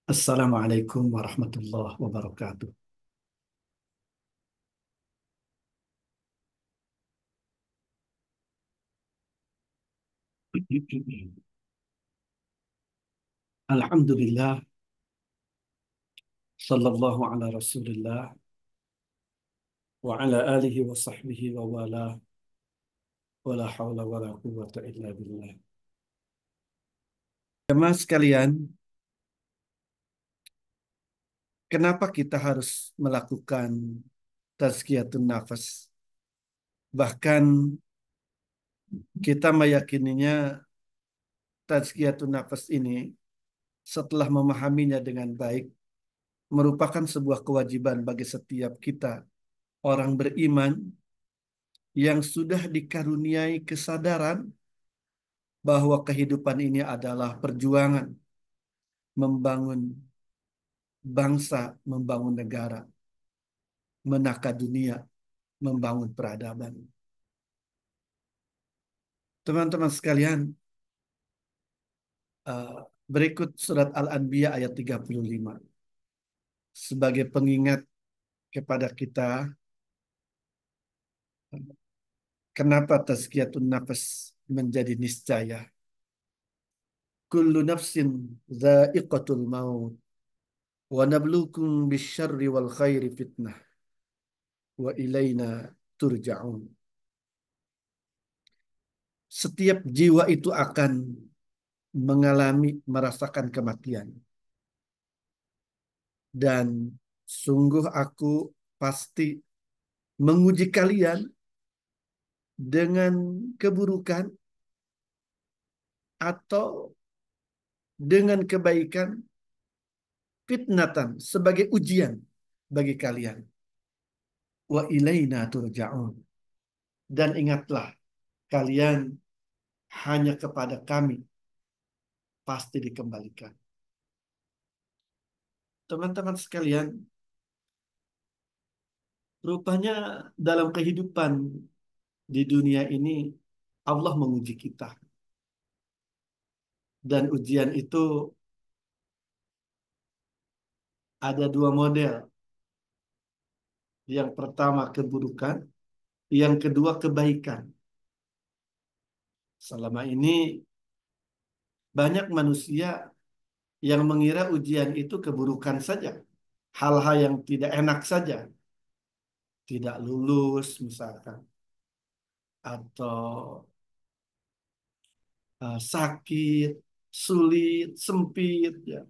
Assalamualaikum warahmatullahi wabarakatuh. Alhamdulillah, sallallahu ala rasulillah, wa ala alihi wa sahbihi wa wa la hawla wa la quwwata illa billah. Jemaah sekalian, kenapa kita harus melakukan tazkiyatun nafas? Bahkan kita meyakininya tazkiyatun nafas ini setelah memahaminya dengan baik merupakan sebuah kewajiban bagi setiap kita orang beriman yang sudah dikaruniai kesadaran bahwa kehidupan ini adalah perjuangan membangun bangsa, membangun negara, menakar dunia, membangun peradaban. Teman-teman sekalian, eh, berikut surat Al-Anbiya ayat 35 sebagai pengingat kepada kita kenapa tazkiyatun nafas menjadi niscaya. Kullu nafsin dha'iqatul maut wa nabluukum bisyarri wal khairi fitnah wa ilaina turja'un. Setiap jiwa itu akan merasakan kematian. Dan sungguh aku pasti menguji kalian dengan keburukan atau dengan kebaikan, fitnatan sebagai ujian bagi kalian. Wa ilaina turja'un. Dan ingatlah, kalian hanya kepada kami pasti dikembalikan. Teman-teman sekalian, rupanya dalam kehidupan di dunia ini Allah menguji kita. Dan ujian itu ada dua model. Yang pertama keburukan, yang kedua kebaikan. Selama ini banyak manusia yang mengira ujian itu keburukan saja. Hal-hal yang tidak enak saja. Tidak lulus misalkan. Atau sakit, sulit, sempit. Ya.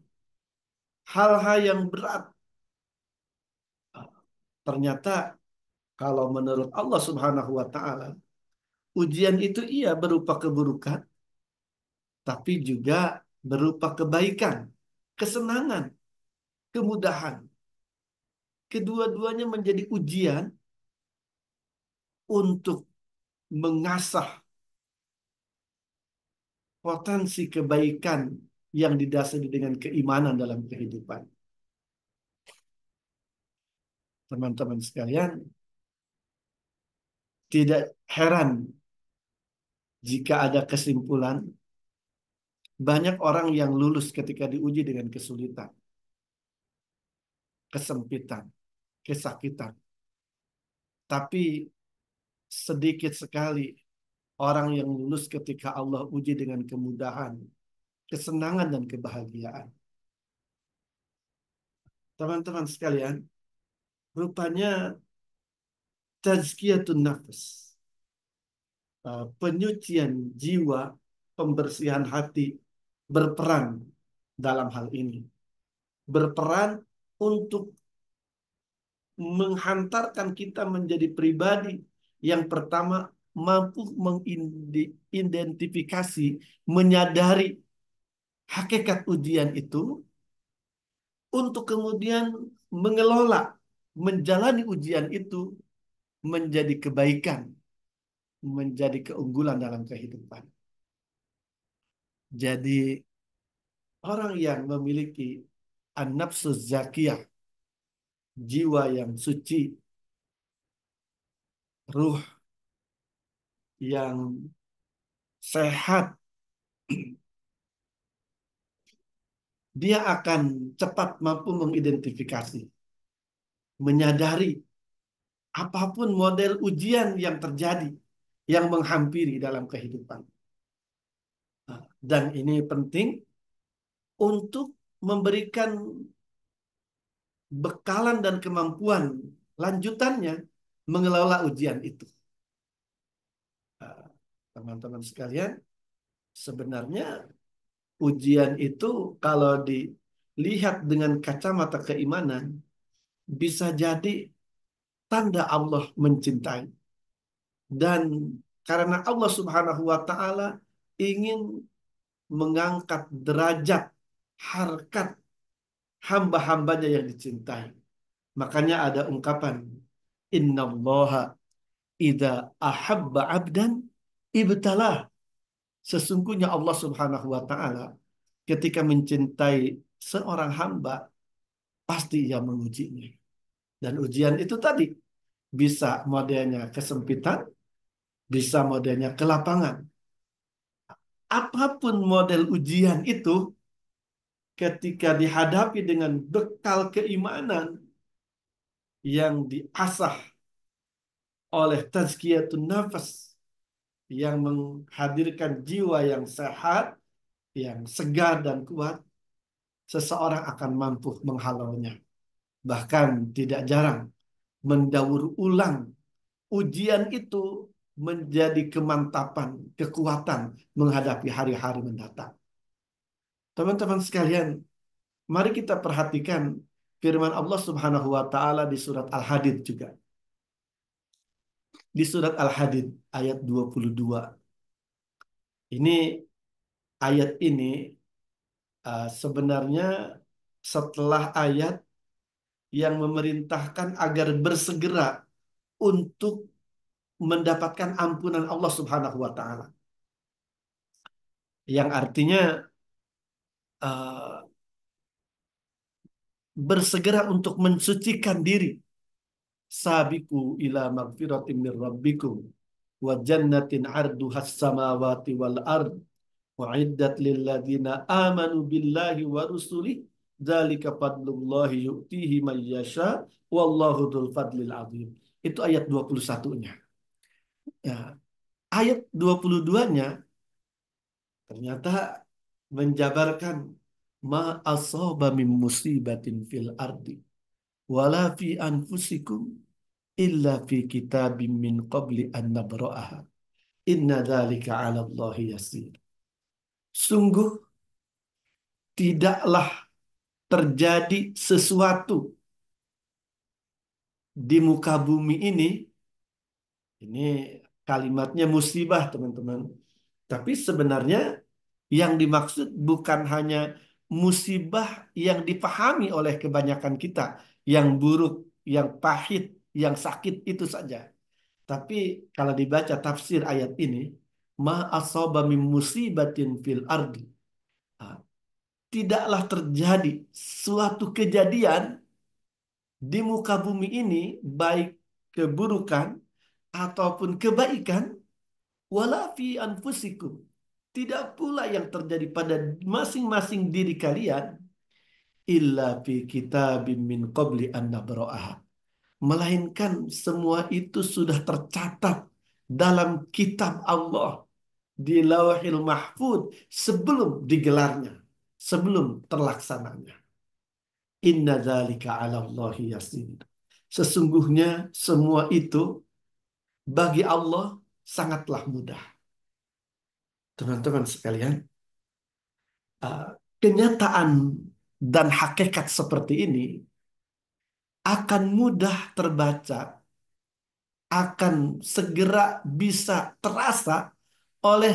Hal-hal yang berat. Ternyata kalau menurut Allah Subhanahu wa Ta'ala, ujian itu iya berupa keburukan, tapi juga berupa kebaikan, kesenangan, kemudahan. Kedua-duanya menjadi ujian untuk mengasah potensi kebaikan yang didasari dengan keimanan dalam kehidupan. Teman-teman sekalian, tidak heran jika ada kesimpulan banyak orang yang lulus ketika diuji dengan kesulitan, kesempitan, kesakitan. Tapi sedikit sekali orang yang lulus ketika Allah uji dengan kemudahan, kesenangan dan kebahagiaan. Teman-teman sekalian, rupanya tazkiyatun nafas, penyucian jiwa, pembersihan hati berperan dalam hal ini. Berperan untuk menghantarkan kita menjadi pribadi yang pertama mampu mengidentifikasi, menyadari hakikat ujian itu untuk kemudian mengelola, menjalani ujian itu menjadi kebaikan, menjadi keunggulan dalam kehidupan. Jadi orang yang memiliki an-nafsuz zakiyah, jiwa yang suci, ruh yang sehat, dia akan cepat mampu mengidentifikasi, menyadari apapun model ujian yang terjadi, yang menghampiri dalam kehidupan. Dan ini penting untuk memberikan bekalan dan kemampuan lanjutannya mengelola ujian itu. Teman-teman sekalian, sebenarnya ujian itu kalau dilihat dengan kacamata keimanan bisa jadi tanda Allah mencintai. Dan karena Allah Subhanahu wa taala ingin mengangkat derajat harkat hamba-hambanya yang dicintai. Makanya ada ungkapan innallaha idza ahabba 'abdan ibtalah. Sesungguhnya Allah Subhanahu wa taala ketika mencintai seorang hamba pasti ia mengujinya. Dan ujian itu tadi bisa modelnya kesempitan, bisa modelnya kelapangan. Apapun model ujian itu ketika dihadapi dengan bekal keimanan yang diasah oleh tazkiyatun nafas yang menghadirkan jiwa yang sehat, yang segar dan kuat, seseorang akan mampu menghalaunya. Bahkan tidak jarang mendaur ulang ujian itu menjadi kemantapan, kekuatan menghadapi hari-hari mendatang. Teman-teman sekalian, mari kita perhatikan firman Allah Subhanahu wa taala di surat Al-Hadid juga. Di surat Al-Hadid ayat 22. Ini ayat ini sebenarnya setelah ayat yang memerintahkan agar bersegera untuk mendapatkan ampunan Allah Subhanahu wa taala. Yang artinya uh, bersegera untuk mensucikan diri. Sabiku ila magfiratin min rabbikum wa jannatin arduhas samawati wal ard uiddat lil ladzina amanu billahi wa rusulih dzalika fadlullahi yu'tihi man yasha wallahu dzul fadlil azim. Itu ayat 21-nya. Ya, ayat 22-nya ternyata menjabarkan ma asaba min musibatin fil ardi wala fi anfusikum illa fi kitabim min qabli an nabra'aha inna dzalika 'ala Allahi yasir. Sungguh tidaklah terjadi sesuatu di muka bumi ini kalimatnya musibah teman-teman. Tapi sebenarnya yang dimaksud bukan hanya musibah yang dipahami oleh kebanyakan kita, yang buruk, yang pahit, yang sakit itu saja. Tapi kalau dibaca tafsir ayat ini, ma asaba min musibatin fil ardi. Ah, tidaklah terjadi suatu kejadian di muka bumi ini, baik keburukan ataupun kebaikan, wala fi anfusikum. Tidak pula yang terjadi pada masing-masing diri kalian, illa fi kitabim min qabli an nabra'aha. Melainkan semua itu sudah tercatat dalam kitab Allah di Lauhil Mahfud sebelum digelarnya, sebelum terlaksananya. Inna dzalika 'ala Allahi yasir. Sesungguhnya semua itu bagi Allah sangatlah mudah. Teman-teman sekalian, uh, kenyataan dan hakikat seperti ini akan mudah terbaca, akan segera bisa terasa oleh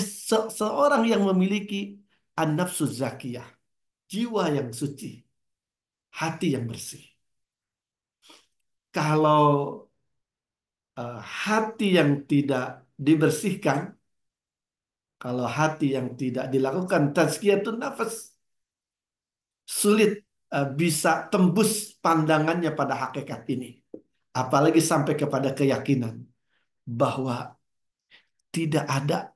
seorang yang memiliki an-nafsuz zakiyah, jiwa yang suci, hati yang bersih. Kalau hati yang tidak dibersihkan, kalau hati yang tidak dilakukan tazkiyatun nafas, sulit bisa tembus pandangannya pada hakikat ini. Apalagi sampai kepada keyakinan bahwa tidak ada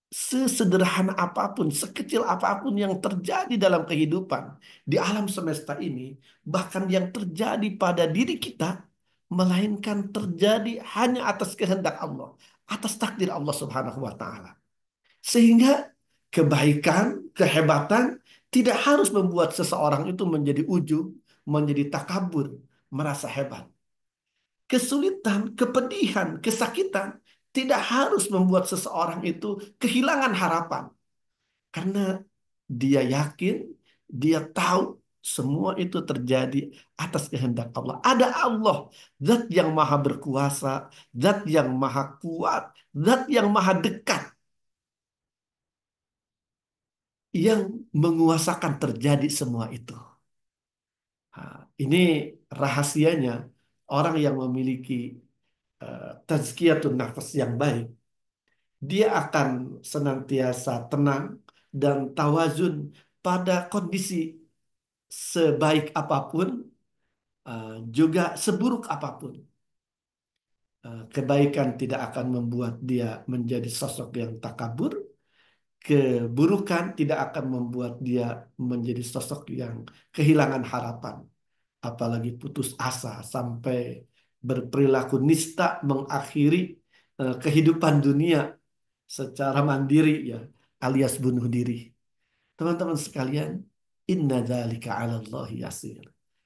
sesederhana apapun, sekecil apapun yang terjadi dalam kehidupan di alam semesta ini, bahkan yang terjadi pada diri kita, melainkan terjadi hanya atas kehendak Allah, atas takdir Allah Subhanahu wa Ta'ala. Sehingga kebaikan, kehebatan tidak harus membuat seseorang itu menjadi ujub, menjadi takabur, merasa hebat. Kesulitan, kepedihan, kesakitan tidak harus membuat seseorang itu kehilangan harapan. Karena dia yakin, dia tahu semua itu terjadi atas kehendak Allah. Ada Allah, zat yang maha berkuasa, zat yang maha kuat, zat yang maha dekat, yang menguasakan terjadi semua itu. Nah, ini rahasianya orang yang memiliki tazkiyatun nafas yang baik. Dia akan senantiasa tenang dan tawazun pada kondisi sebaik apapun, juga seburuk apapun. Kebaikan tidak akan membuat dia menjadi sosok yang takabur. Keburukan tidak akan membuat dia menjadi sosok yang kehilangan harapan. Apalagi putus asa sampai berperilaku nista mengakhiri kehidupan dunia secara mandiri ya, alias bunuh diri. Teman-teman sekalian, inna dzalika 'ala Allahi yasir.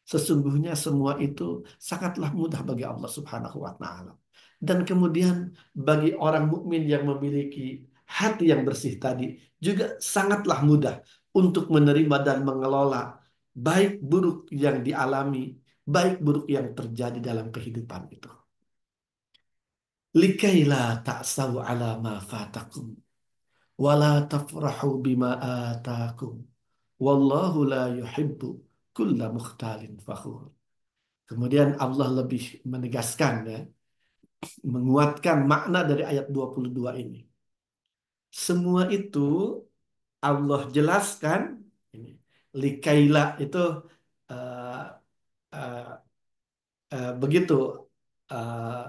Sesungguhnya semua itu sangatlah mudah bagi Allah Subhanahu wa taala. Dan kemudian bagi orang mukmin yang memiliki hati yang bersih tadi juga sangatlah mudah untuk menerima dan mengelola baik buruk yang dialami, baik buruk yang terjadi dalam kehidupan itu. Likaila ta'sau ala ma fatakum wala tafrahu bima atakum. Wallahu la yuhibbu kulla mukhtalin fakhur. Kemudian Allah lebih menegaskan ya, menguatkan makna dari ayat 22 ini. Semua itu Allah jelaskan ini. Likaila itu eh, eh, begitu eh,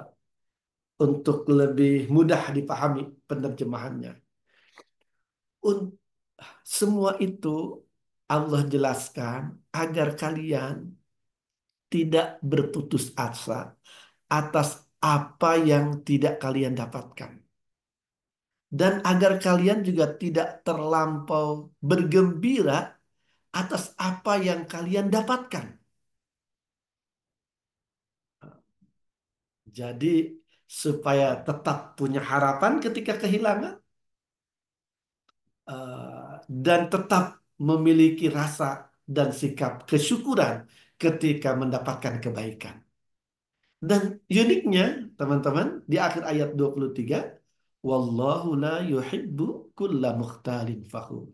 untuk lebih mudah dipahami penerjemahannya. Un- Semua itu Allah jelaskan agar kalian tidak berputus asa atas apa yang tidak kalian dapatkan. Dan agar kalian juga tidak terlampau bergembira atas apa yang kalian dapatkan. Jadi supaya tetap punya harapan ketika kehilangan, dan tetap memiliki rasa dan sikap kesyukuran ketika mendapatkan kebaikan. Dan uniknya, teman-teman, di akhir ayat 23, wallahu la yuhibbu kulla mukhtalin fakhur.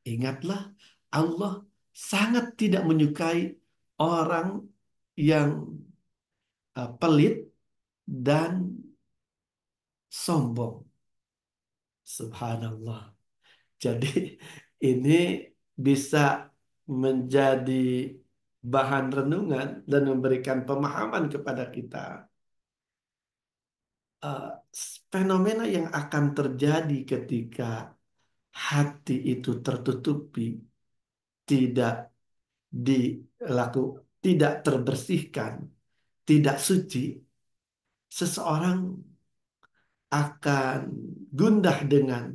Ingatlah, Allah sangat tidak menyukai orang yang pelit dan sombong. Subhanallah. Jadi ini bisa menjadi bahan renungan dan memberikan pemahaman kepada kita, eh, fenomena yang akan terjadi ketika hati itu tertutupi, tidak dilaku, tidak terbersihkan, tidak suci, seseorang akan gundah dengan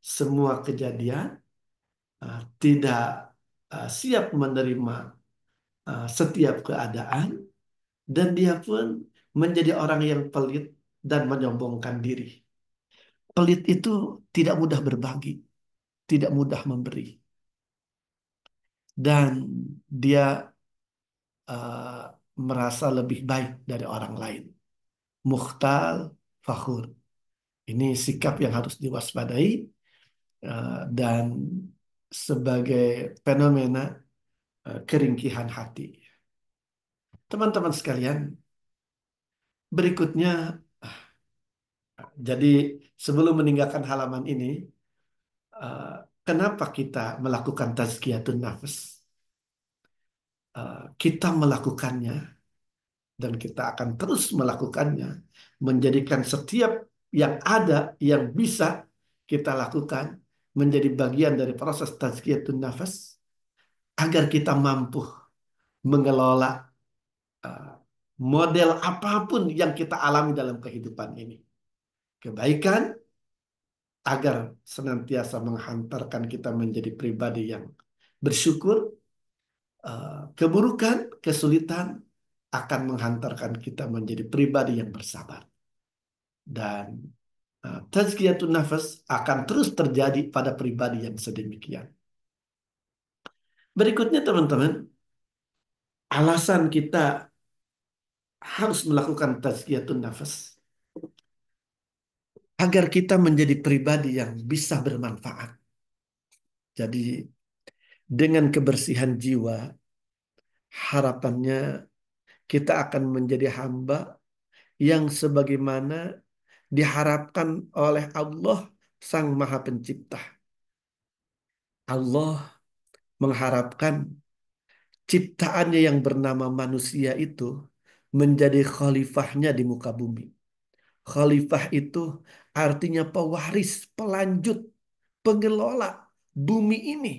semua kejadian, tidak siap menerima setiap keadaan, dan dia pun menjadi orang yang pelit dan menyombongkan diri. Pelit itu tidak mudah berbagi, tidak mudah memberi, dan dia uh, merasa lebih baik dari orang lain. Mukhtal, fakhur. Ini sikap yang harus diwaspadai, dan sebagai fenomena keringkihan hati. Teman-teman sekalian, berikutnya, jadi sebelum meninggalkan halaman ini, uh, kenapa kita melakukan tazkiyatun nafs? Kita melakukannya dan kita akan terus melakukannya, menjadikan setiap yang ada, yang bisa kita lakukan menjadi bagian dari proses tazkiyatun nafas agar kita mampu mengelola uh, model apapun yang kita alami dalam kehidupan ini. Kebaikan agar senantiasa menghantarkan kita menjadi pribadi yang bersyukur, keburukan, kesulitan akan menghantarkan kita menjadi pribadi yang bersabar. Dan tazkiyatun nafas akan terus terjadi pada pribadi yang sedemikian. Berikutnya teman-teman, alasan kita harus melakukan tazkiyatun nafas agar kita menjadi pribadi yang bisa bermanfaat. Jadi dengan kebersihan jiwa, harapannya kita akan menjadi hamba yang sebagaimana diharapkan oleh Allah Sang Maha Pencipta. Allah mengharapkan ciptaannya yang bernama manusia itu menjadi khalifahnya di muka bumi. Khalifah itu artinya pewaris, pelanjut, pengelola bumi ini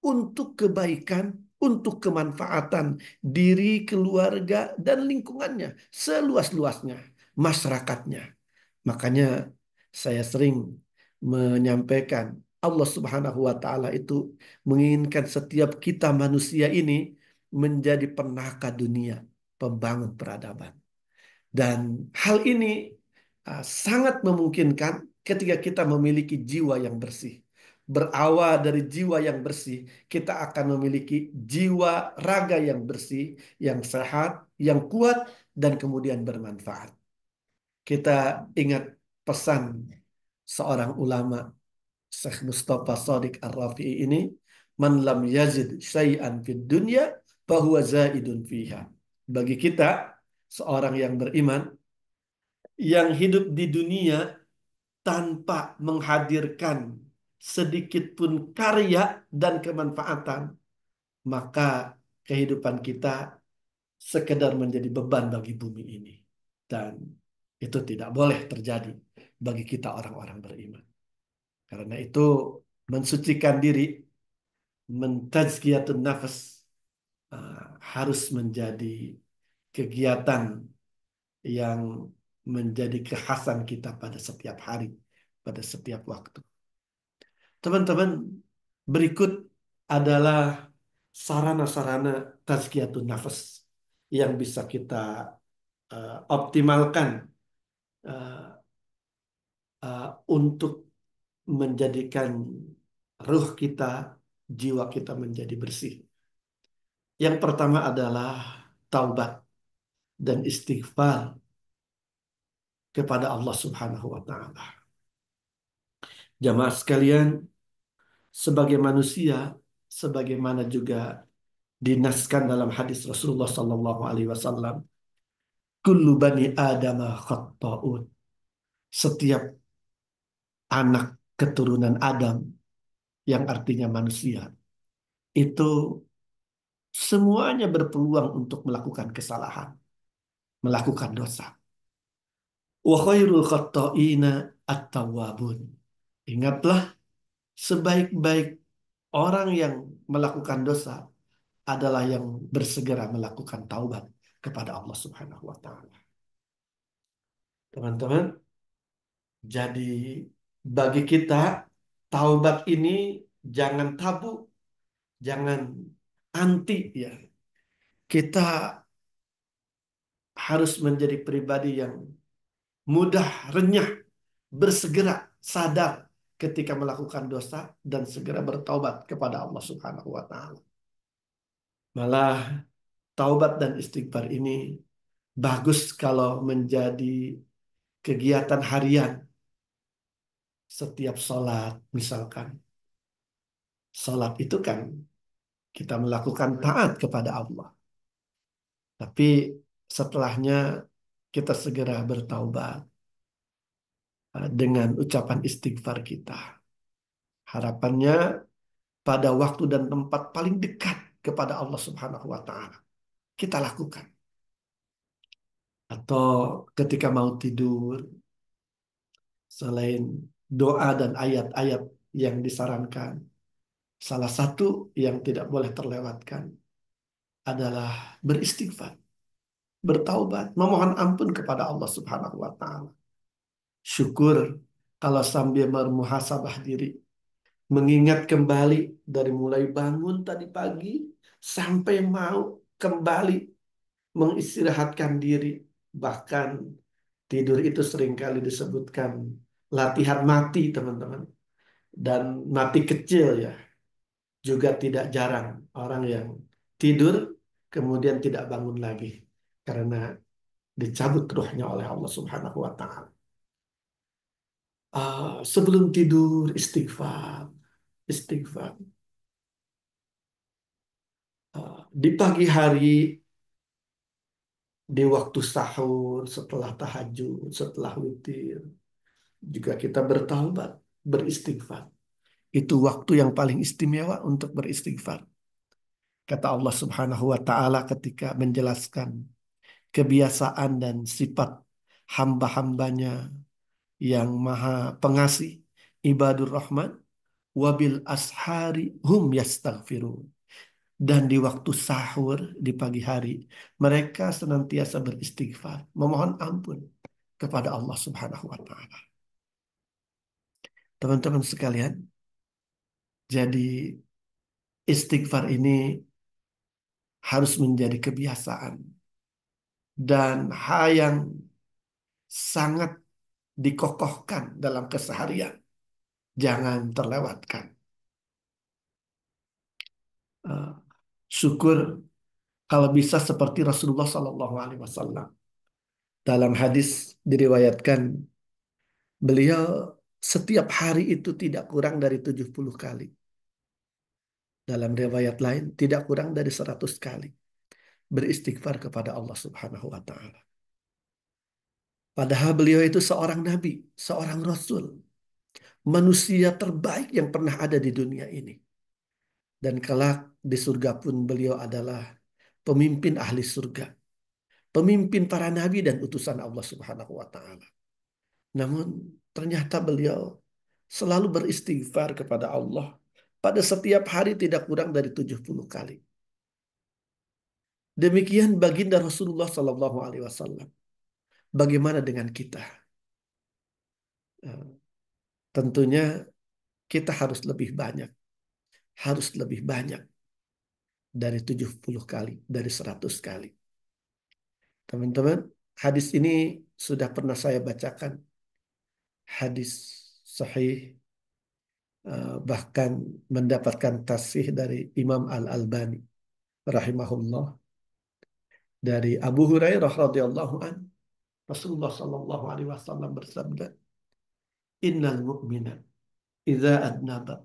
untuk kebaikan, untuk kemanfaatan diri, keluarga, dan lingkungannya seluas-luasnya, masyarakatnya. Makanya saya sering menyampaikan Allah Subhanahu wa taala itu menginginkan setiap kita manusia ini menjadi penaka dunia, pembangun peradaban. Dan hal ini sangat memungkinkan ketika kita memiliki jiwa yang bersih. Berawal dari jiwa yang bersih, kita akan memiliki jiwa raga yang bersih, yang sehat, yang kuat, dan kemudian bermanfaat. Kita ingat pesan seorang ulama, Syekh Mustafa Shadiq Ar-Rafi'i ini, "Man lam yazid syai'an fid dunya, fahuwa zaidun fiha." Bagi kita, seorang yang beriman, yang hidup di dunia tanpa menghadirkan sedikit pun karya dan kemanfaatan, maka kehidupan kita sekedar menjadi beban bagi bumi ini. Dan itu tidak boleh terjadi bagi kita orang-orang beriman. Karena itu mensucikan diri, mentazkiyatun nafas harus menjadi kegiatan yang menjadi kekhasan kita pada setiap hari, pada setiap waktu. Teman-teman, berikut adalah sarana-sarana tazkiyatun nafas yang bisa kita optimalkan uh, untuk menjadikan ruh kita, jiwa kita menjadi bersih. Yang pertama adalah taubat dan istighfar kepada Allah Subhanahu wa taala. Jamaah sekalian, sebagai manusia, sebagaimana juga dinaskan dalam hadis Rasulullah Sallallahu Alaihi Wasallam, kullu bani Adam khatta'un. Setiap anak keturunan Adam, yang artinya manusia, itu semuanya berpeluang untuk melakukan kesalahan, melakukan dosa. Wa khairul khatta'ina at-tawwabun. Ingatlah, sebaik-baik orang yang melakukan dosa adalah yang bersegera melakukan taubat kepada Allah Subhanahu wa taala. Teman-teman, jadi bagi kita taubat ini jangan tabu, jangan anti ya. Kita harus menjadi pribadi yang mudah renyah, bersegera sadar ketika melakukan dosa dan segera bertaubat kepada Allah Subhanahu wa taala. Malah taubat dan istighfar ini bagus kalau menjadi kegiatan harian setiap sholat misalkan. Sholat itu kan kita melakukan taat kepada Allah. Tapi setelahnya kita segera bertaubat dengan ucapan istighfar kita. Harapannya pada waktu dan tempat paling dekat kepada Allah Subhanahu wa taala kita lakukan. Atau ketika mau tidur, selain doa dan ayat-ayat yang disarankan. Salah satu yang tidak boleh terlewatkan adalah beristighfar, bertaubat, memohon ampun kepada Allah Subhanahu wa taala. Syukur kalau sambil bermuhasabah diri, mengingat kembali dari mulai bangun tadi pagi sampai mau kembali mengistirahatkan diri. Bahkan tidur itu seringkali disebutkan latihan mati, teman-teman. Dan mati kecil ya. Juga tidak jarang orang yang tidur kemudian tidak bangun lagi karena dicabut ruhnya oleh Allah Subhanahu wa taala. Sebelum tidur istighfar, istighfar. Di pagi hari, di waktu sahur, setelah tahajud, setelah witir, juga kita bertaubat, beristighfar. Itu waktu yang paling istimewa untuk beristighfar. Kata Allah Subhanahu wa taala ketika menjelaskan kebiasaan dan sifat hamba-hambanya yang maha pengasih, ibadur rahman, wabil ashari hum yastaghfirun. Dan di waktu sahur di pagi hari, mereka senantiasa beristighfar, memohon ampun kepada Allah Subhanahu wa taala. Teman-teman sekalian, jadi istighfar ini harus menjadi kebiasaan dan hal yang sangat dikokohkan dalam keseharian. Jangan terlewatkan. Eh, Syukur kalau bisa seperti Rasulullah Sallallahu Alaihi Wasallam. Dalam hadis diriwayatkan beliau setiap hari itu tidak kurang dari 70 kali. Dalam riwayat lain tidak kurang dari 100 kali beristighfar kepada Allah Subhanahu wa taala. Padahal beliau itu seorang nabi, seorang rasul, manusia terbaik yang pernah ada di dunia ini. Dan kelak di surga pun beliau adalah pemimpin ahli surga, pemimpin para nabi dan utusan Allah Subhanahu wa taala. Namun ternyata beliau selalu beristighfar kepada Allah pada setiap hari tidak kurang dari 70 kali. Demikian baginda Rasulullah Sallallahu Alaihi Wasallam. Bagaimana dengan kita? Eh, Tentunya kita harus lebih banyak dari 70 kali, dari 100 kali. Teman-teman, hadis ini sudah pernah saya bacakan. Hadis sahih, bahkan mendapatkan tasih dari Imam Al-Albani rahimahullah, dari Abu Hurairah radhiyallahu an, Rasulullah sallallahu alaihi wasallam bersabda, "Innal mu'mina idza adnaba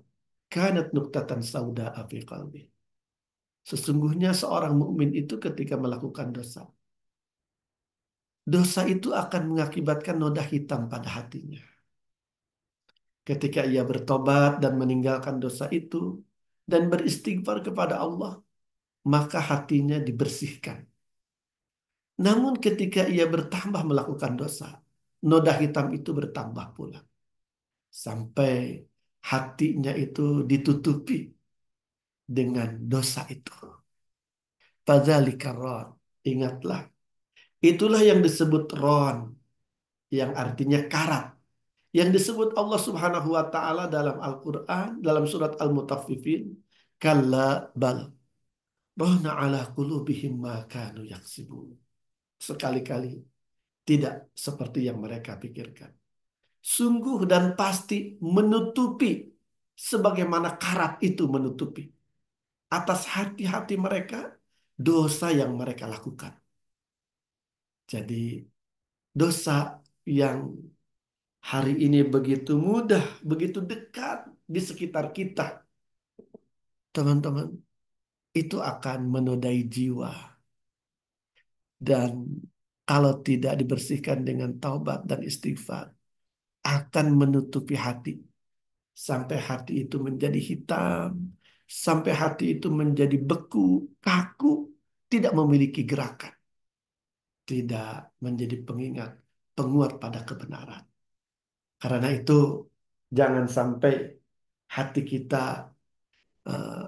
kanat nuqtatan sauda'a fi qalbi." Sesungguhnya seorang mukmin itu ketika melakukan dosa, dosa itu akan mengakibatkan noda hitam pada hatinya. Ketika ia bertobat dan meninggalkan dosa itu dan beristighfar kepada Allah, maka hatinya dibersihkan. Namun ketika ia bertambah melakukan dosa, noda hitam itu bertambah pula. Sampai hatinya itu ditutupi dengan dosa itu. Fadzalika ron. Ingatlah, itulah yang disebut ron, yang artinya karat. Yang disebut Allah Subhanahu wa taala dalam Al-Qur'an, dalam surat Al-Mutaffifin, kalla bal rana ala qulubihim ma kanu yaksibun. Sekali-kali tidak seperti yang mereka pikirkan. Sungguh dan pasti menutupi sebagaimana karat itu menutupi atas hati-hati mereka dosa yang mereka lakukan. Jadi dosa yang hari ini begitu mudah, begitu dekat di sekitar kita, teman-teman, itu akan menodai jiwa. Dan kalau tidak dibersihkan dengan taubat dan istighfar, akan menutupi hati. Sampai hati itu menjadi hitam, sampai hati itu menjadi beku, kaku, tidak memiliki gerakan, tidak menjadi pengingat, penguat pada kebenaran. Karena itu Jangan sampai hati kita eh,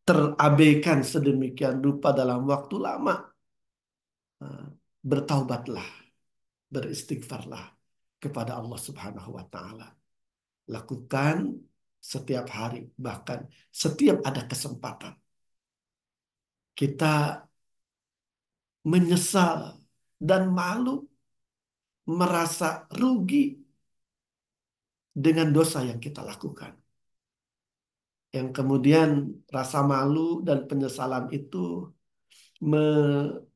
terabaikan sedemikian rupa dalam waktu lama. Eh, Bertaubatlah, beristighfarlah kepada Allah Subhanahu wa taala. Lakukan setiap hari, bahkan setiap ada kesempatan. Kita menyesal dan malu, merasa rugi dengan dosa yang kita lakukan. Yang kemudian rasa malu dan penyesalan itu me-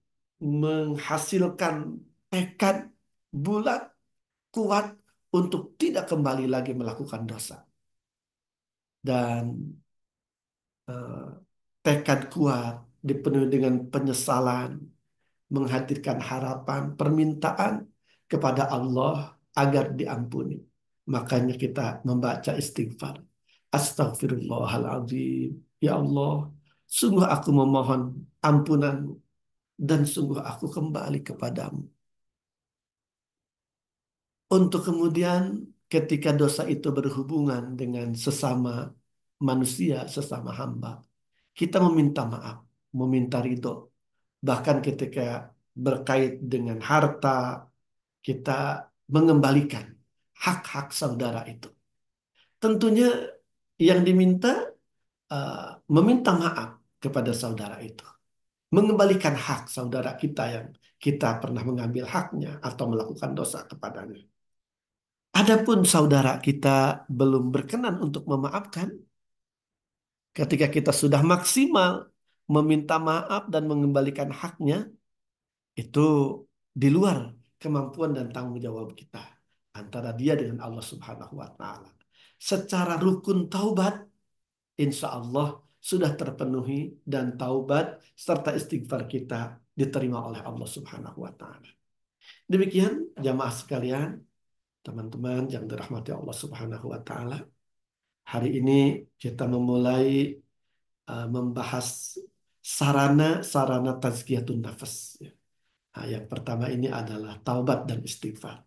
menghasilkan tekad bulat kuat untuk tidak kembali lagi melakukan dosa. Dan eh, tekad kuat dipenuhi dengan penyesalan, menghadirkan harapan, permintaan kepada Allah agar diampuni. Makanya kita membaca istighfar. Astagfirullahaladzim. Ya Allah, sungguh aku memohon ampunanmu dan sungguh aku kembali kepadamu. Untuk kemudian ketika dosa itu berhubungan dengan sesama manusia, sesama hamba, kita meminta maaf, meminta ridho. Bahkan ketika berkait dengan harta, kita mengembalikan hak-hak saudara itu. Tentunya yang diminta eh, meminta maaf kepada saudara itu. Mengembalikan hak saudara kita yang kita pernah mengambil haknya atau melakukan dosa kepadanya. Adapun saudara kita belum berkenan untuk memaafkan, ketika kita sudah maksimal meminta maaf dan mengembalikan haknya, itu di luar kemampuan dan tanggung jawab kita antara dia dengan Allah Subhanahu wa taala. Secara rukun taubat insya Allah sudah terpenuhi dan taubat serta istighfar kita diterima oleh Allah Subhanahu wa taala. Demikian jamaah sekalian, teman-teman yang dirahmati Allah Subhanahu wa taala. Hari ini kita memulai membahas sarana-sarana tazkiyatun nafas. Nah, yang pertama ini adalah taubat dan istighfar.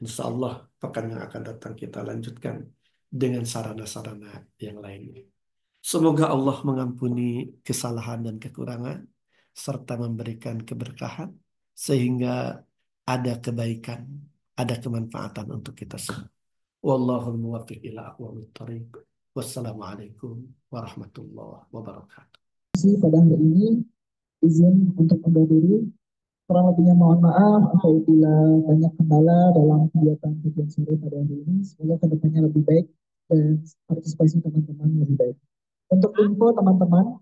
Insya Allah pekan yang akan datang kita lanjutkan dengan sarana-sarana yang lainnya. Semoga Allah mengampuni kesalahan dan kekurangan serta memberikan keberkahan sehingga ada kebaikan, ada kemanfaatan untuk kita semua. Wallahul muwaffiq ila aqwamit thoriq. Wassalamualaikum warahmatullahi wabarakatuh. Pada hari ini izin untuk undur diri. Kurang lebihnya mohon maaf apabila banyak kendala dalam kegiatan kajian sore pada hari ini. Semoga kedepannya lebih baik dan partisipasi teman-teman lebih baik. Untuk info teman-teman,